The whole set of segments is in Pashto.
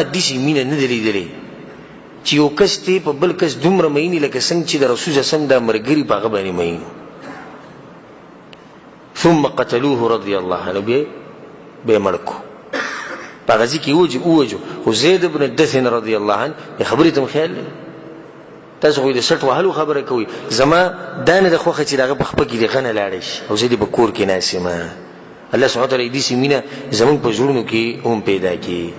داسې مینه نه ده لیدلې چې یو کس دی په بل کس دومره مینې لکه څنګه چې د رسول صلی الله علیه وسلم دا ملګري په هغه باندې مین. ثم قتلوه رضی الله عنه، بیا یې مړ کړو، په غزي کې ووجو. خو زید بن دثن رضی الله عنه خبرې ته خیال لري. تاسو خو د سټ وهلو خبره کوي، زما دا نه د خوښه چې دغه په خپه کې د غنه لاړ شي او زه دې په کور کې ناست یم. الله سبحانه وتعالی دې مینه زمونږ په زړونو کې هم پیدا کړي.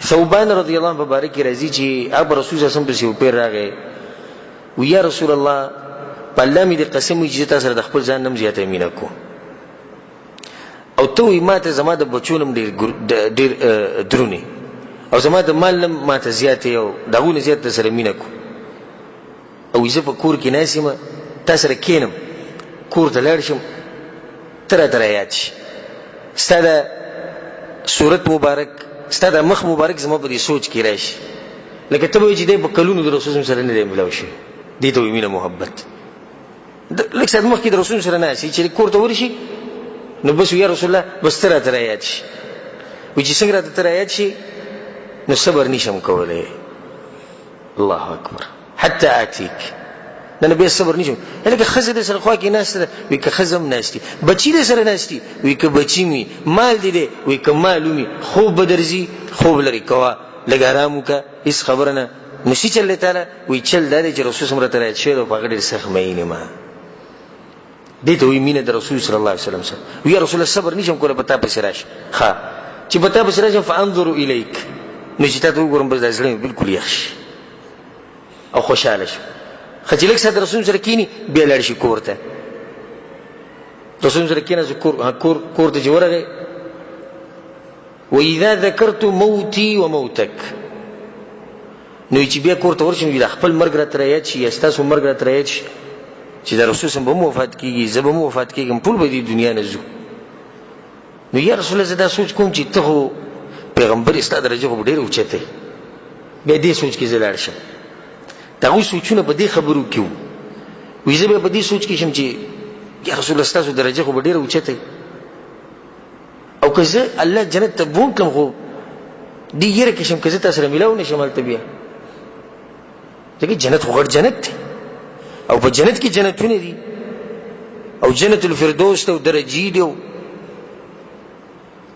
ثوبان رضی الله عنه مبارک راځي چې اب رسول صلی الله علیه وسلم په پیر راغی، و یا رسول الله په الله مې د قسم وي چې تاسو سره د خپل ځان نم زیاته مینه کو، او ته وی ماته زما د بچونم ډیر درونی، او زما د مال نم ماته زیاته او دغونه زیاته سره مینه کو، او زه په کور کې ناسم تاسو سره کینم، کور ته لاړ شم تر یاد شي ستا د صورت مبارک، ستا د مخ مبارک زما په دې سوچ کې راشي، لکه ته وایې چې دی په کلونو د رسول سره نه دی ملاو شوی. دې ته وایي مینه محبت. لږ ساعت مخکې د رسول سره ناست چې کور ته ورشي نو بس یا رسول الله بس ته راته رایاد شي، وایي چې څنګه راته رایاد شي نو صبر نشم کولی. الله اکبر. حتی آتیک، نه بیا صبر نشم. لکه ښځه د سره خوا کې ناسته ده، وایي که ښځه هم ناستي، بچي د سره ناستي، وایي که بچي مي، مال دی دی، وایي که مال ومي، خوب به درځي خوب لري کوه، لږ ارام وکړه، هېڅ خبره نه. نو څه چل دی تعالی؟ وایي چل دا دی چې رسول صلی راته رایاد شوی دی او په هغه ډېر سخت مین یم. دې ته وایي مینه د رسول صلی الله علیه وسلم سره. وایي یا رسول الله صبر نشم کولی په تا پسې راشم. ښه چې په تا پسې راشم فانظر الیک، نو چې تا ته وګورم بس دا زړه مې بالکل یخ شي او خوشحاله شم. ښه چې لږ ساعت رسول سره کښېني بیا لاړ شي کور ته. رسول سره کښېناست کور ته چې ورغی، واذا ذکرت موتی و موتک، نو چې بیا کور ته ورشم دا خپل مرګ راته رایاد شي یا ستاسو مرګ راته رایاد شي چې دا رسول صلی الله علیه وسلم به هم وفات کېږي، زه به هم وفات کېږم، ټول به دې دنیا نه ځو. نو یا رسول الله زه دا سوچ کوم چې ته خو پیغمبر یې، ستا درجه خو ډېره اوچته، بیا دې سوچ کې زه لاړ شم. د هغوی سوچونه په دې خبرو کې وو. وایي زه بیا په دې سوچ کې شم چې یا رسول الله ستاسو درجه خو به ډېره اوچته، او که زه الله جنت ته بوتلم خو دې یېره کې شم که زه تا سره میلاو نه شم هلته بیا، ځکه جنت خو غټ جنت دی او په جنت کې جنتونه دي او جنت الفردوس ته او درجې دي.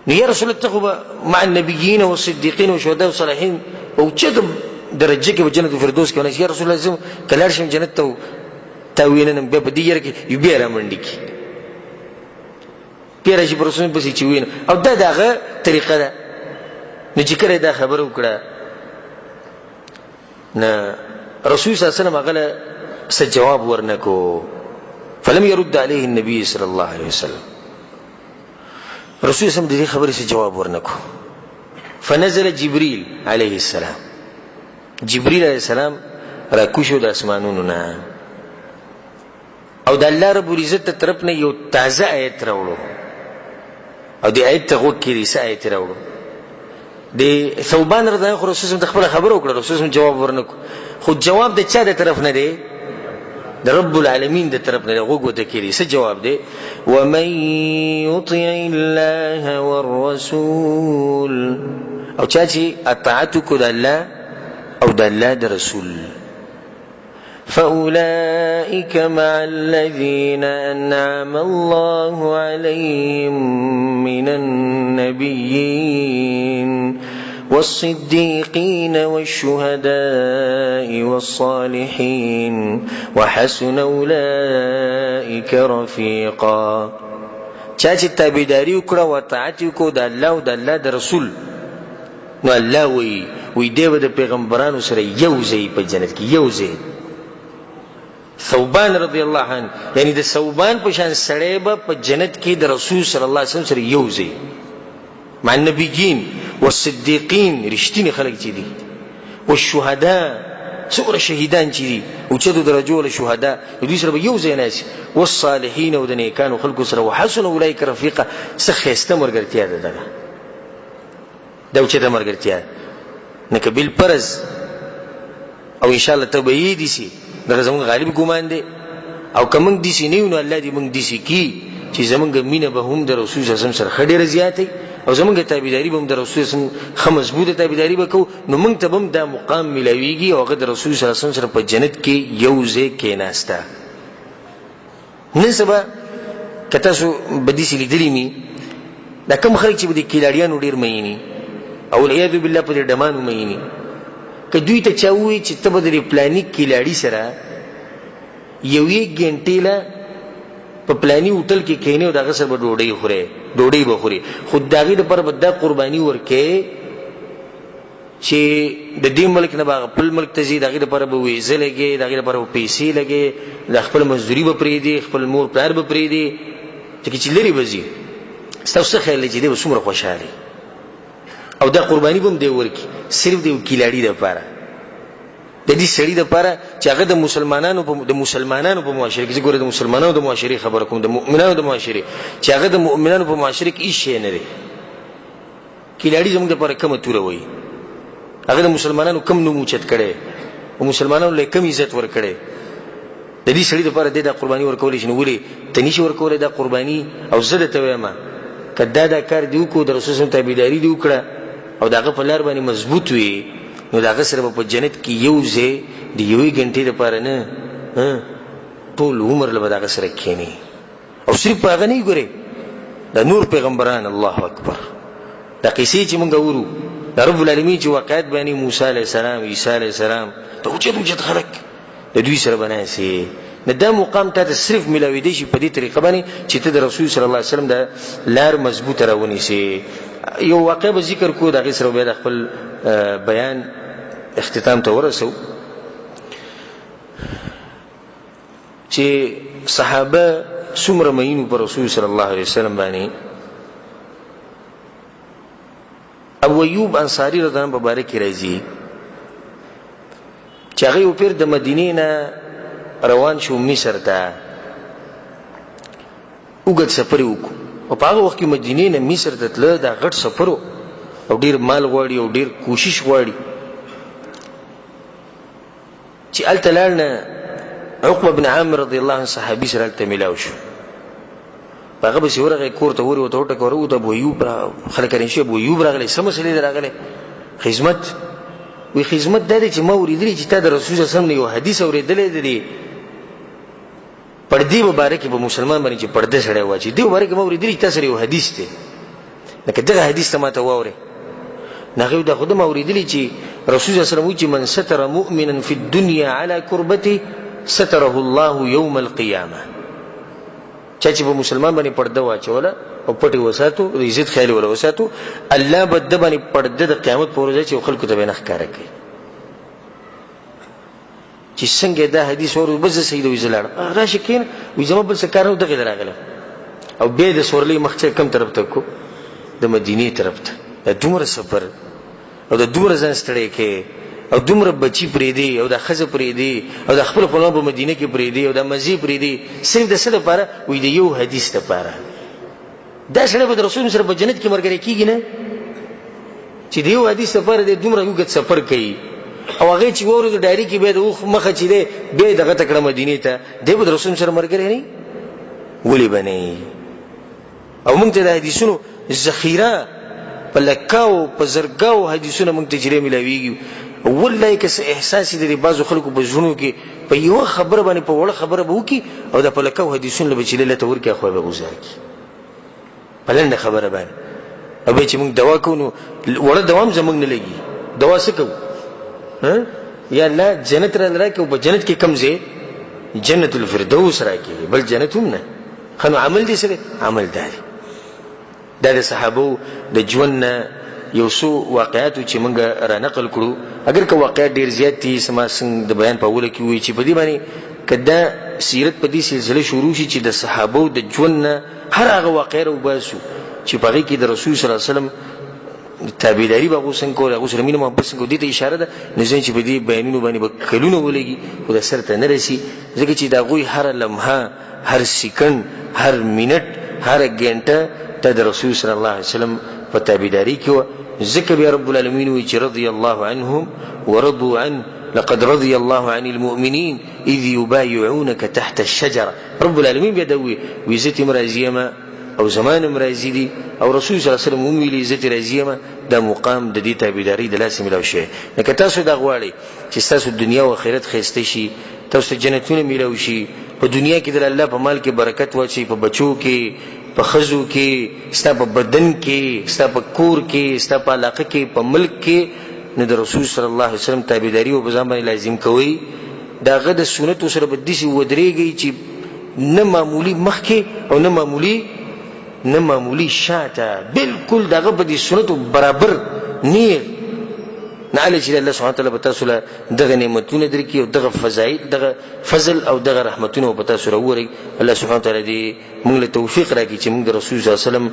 نو یا رسول الله ته خو به مع النبیین والصدیقین والشهداء والصالحین اوچته درجه کې به جنت الفردوس کې ونشي. یا رسول الله زه که لاړ شم جنت ته تا وینم بیا په دې یېره کې بیا رامنډې کړي، بیا راشي په رسول پسې چې وینم. او دا د هغه طریقه ده. نو چې کله دا خبره وکړه نه رسول صلی الله علیه وسلم هغه له څه جواب ورنکو، فلم يرد عليه النبي صلی الله علیه وسلم. رسول صلی الله علیه وسلم د دې خبرې څه جواب ورنکو. فنزل جبريل علیه السلام، جبريل علیه السلام را کوشو د اسمانونو نه، او د الله رب العزت ته طرف نه یو تازه آیت راوړو، او د آیت ته غوږ کړي. څه آیت راوړو؟ د ثوبان رضی الله عنه رسول صلی الله علیه وسلم خپله خبره وکړه، رسول صلی الله علیه وسلم جواب ورنکو. خو جواب د چا د طرف نه دی؟ د رب العالمین د طرف نه دی. غوږ ورته کړي. څه جواب دی؟ ومن یطع الله والرسول، او چا چې اطاعت وکړو د الله او د الله د رسول، فأولئك مع الذين أنعم الله عليهم من النبيين والصديقين والشهداء والصالحين وحسن أولئك رفيقا. چا چې تابعداري وکړه او اطاعت وکړو د الله او د الله د رسول، نو الله وی دی به د پیغمبرانو سره یو ځای په جنت کې یو ځای. ثوبان رضی الله عنه یعنی د ثوبان په شان سړی به په جنت کې د رسول صلی الله علیه وسلم سره یو ځای، مع النبیین والصدیقین، رښتینی خلک چې دي، والشهداء، څومره شهیدان چې دي اوچتو درجو له شهدا، دوی سره به یو ځای ناست، والصالحین، او د نیکانو خلکو سره، وحسن اولئک رفیقا. څه ښایسته ملګرتیا ده دغه، دا اوچته ملګرتیا نه که بالفرض او انشاءالله ته به یې دي سي، دغه زمونږ غالب ګمان دی. او که موږ داسې نه یو نو الله دې موږ داسې کړي چې زمونږ مینه به هم د رسول صلی الله علیه وسلم سره ښه ډېره زیاته وي او زمونږ تابعداري به هم د رسول صلی الله علیه وسلم ښه مضبوطه تابعداري به کوو، نو موږ ته به هم دا مقام میلاویږي او هغه د رسول صلی الله علیه وسلم سره په جنت کې یو ځای کېناسته. نن سبا که تاسو به داسې لیدلي مي دا کوم خلک چې به د کیلاړیانو ډېر میني او والعیاذ بالله په دې ډمانو میني، که دوی ته چا ووایي چې ته به د پلاني کیلاړي سره یوې ګنټې له په پلاني هوټل کې کښېنې او د هغه سره به ډوډۍ به خورې، خو د هغې دپاره به دا قرباني ورکوې چې د دې ملک نه به هغه بل ملک ته ځي، د هغې دپاره به ویزه لګې، د هغې دپاره به پیسې لګې، د خپل مزدوري به پرېږدي، خپل مور پلار به پرېږدي، ځکه چې لرې به ځي. ستاسو څه خیال دی چې دی به څومره خوشحاله او دا قرباني به هم دی ورکړي صرف د یو کیلاړي دپاره، د دې سړي دپاره چې هغه د مسلمانانو په معاشره کې، زه ګوره د مسلمانانو د معاشرې خبره کوم، د مؤمنانو د معاشرې، چې هغه د مؤمنانو په معاشره کې هېڅ شی نه دی. کیلاړي زموږ دپاره کومه توره وایي، هغه د مسلمانانو کم نوم اوچت کړی او مسلمانانو له کم عزت ورکړی، د دې سړي دپاره دی دا قرباني ورکولی شي. نو ولې ته نشي ورکولی دا قرباني؟ او زه درته وایم که دا کار دې وکړو، د رسول صلی الله علیه وسلم تابعداري دې وکړه او د هغه په لار باندې مضبوط وي، نو د هغه سره به په جنت کې یو ځای د یوې ګنټې دپاره نه ټول عمر له به د هغه سره کښېني. او صرف په هغه نه یې ګورې، د نور پیغمبران، الله اکبر، دا قصې چې مونږ اورو د رب العالمین چې واقعات بیانوي، موسی علیه السلام، عیسی علیه السلام، د اوچت خلک د دوی سره به ناستې. نو دا مقام تا ته صرف میلاویدی شي په دې طریقه باندې چې ته د رسول صلی الله علیه وسلم د لار مضبوطه راونیسې. یو واقع به ذکر کو، د هغې سره بیا د خپل بیان اختتام ته ورسو، چې صحابه څومره مینو په رسول صلی الله علیه وسلم باندې. ابو ایوب انصاری رضی الله عنه په باره کې راځي چې هغه یو پیر د مدینې نه روان شو مصر ته، اوږد سفر یې وکړو، او په هغه وخت کې مدینې نه مصر ته تله دا غټ سفر و او ډېر مال غواړي او ډېر کوشش غواړي. چې هلته لاړ نه عقبه بن عامر رضی الله عنه صحابي سره هلته میلاو شو، په هغه پسې ورغی، کور ته ورته وټکه ورته ابو ایوب خلک رانشي، ابو ایوب راغلی، څه مسلې دی راغلی؟ خدمت. وی خدمت دا دی چې ما اورېدلي چې تا د رسول صلی الله علیه وسلم نه یو حدیث اورېدلی دی پردې مباره کې به مسلمان باندې چې پرده سړی واچوي، دې مباره کې ما اورېدلي چې تا سره یو حدیث دی، لکه دغه حدیث ته ما ته واورې. نو هغې دا خو ده ما اورېدلي چې رسول صلی الله علیه وسلم وایي چې من ستر مؤمنا فی الدنیا علی کربته ستره الله یوم القیامه، چا چې په مسلمان باندې پرده واچوله او پټې وساتو، د عزت خیال ولا وساتو، الله به د باندې پرده د قیامت په ورځ چې خلکو ته به نه ښکاره کوي. چې څنګه دا حدیث ورو بس سید وی زلاړ راشه کین وی زما بل څه کار نه دغه راغله، او به د سورلي مخچې کم طرف ته کو، د مدینه طرف ته، د دومره سفر او د دومره ځان ستړی کې او دومره بچی پرېدي او د ښځه پرېدي او د خپل خپلوان په مدینه کې پرېدي او د مزي پرېدي، صرف د څه لپاره؟ وی د یو حدیث لپاره. دا سره به د رسول سره په جنت کې مرګري کیږي نه، چې د یو حدیث لپاره د دومره اوږد سفر کوي، او هغه چې وره د ډایری کې به د اوخ مخه چې دی به دغه تکړه مدینه ته دی به د رسول سره مرګري نه ولي بنئ. او موږ ته د حدیثونو ذخیره په لکاو په زرګاو حدیثونه موږ ته جری ملاویږي. والله که احساس دې بعضو خلکو په ژوند کې په یو خبره باندې په وړه خبره به وکي او د په لکاو حدیثونه به چې له تور کې خو به گزار کی بلنده خبره باندې، او به چې موږ دوا کوو وړه دوام زموږ نه لګي، دوا څه کوو؟ یا الله جنت را راکې او په جنت کې کم ځای جنت الفردوس راکې، بل جنت هم نه. خنو عمل دې سره عمل دی. دا د صحابو د ژوند نه یو څو واقعاتو چې موږ را نقل کړو، اگر که واقعات ډېر زیات دي سما څنګه د بیان په اوله کې وایي چې په دې باندې که دا سیرت په دې سلسله شروع شي چې د صحابو د ژوند نه هر هغه واقع راوباسو چې په هغې کې د رسول صلی الله علیه وسلم تابعداري به هغو څنګه کوله، هغو سره مینه محبت څنګه، دې ته اشاره ده. نو ځین چې په دې بیانونو باندې به کلونه ولګي خو د سر ته نه رسي، ځکه چې د هغوی هره لمحه، هر سکند، هر منټ، هر ګنټه ته د رسول صلی الله علیه وسلم په تابعداري کې وه. ذکر بیا رب العالمین وی چې رضی الله عنهم ورضوا عنه لقد رضي الله عن المؤمنين اذ يبايعونك تحت الشجره. رب العالمین بیا دوی وی زه تیم راضی یم او زمانم راځي دي او رسول صلی الله علیه وسلم ویلي عزت راځي ما دا مقام د دې تابعداري د لاس ملو شي لکه تاسو دا غواړي چې تاسو دنیا او آخرت خېسته شي تاسو جنتونه ملو شي په دنیا کې د الله په مال کې برکت واچي په بچو کې په خزو کې ستا په بدن کې ستا په کور کې ستا په علاقه کې په ملک کې نو د رسول صلی الله علیه وسلم تابعداري او بزام باندې لازم کوي دا غد سنت سره بدیسي ودرېږي چې نه معمولی مخکې او نه معمولی شاته بالکل دغه په دې سنت برابر نیر نه علي چې الله سبحانه وتعالى په تاسو له دغه نعمتونه درکې او دغه فضایل دغه فضل او دغه رحمتونه په تاسو راوړي الله سبحانه وتعالى دې موږ له توفیق راکړي چې موږ د رسول صلی الله علیه وسلم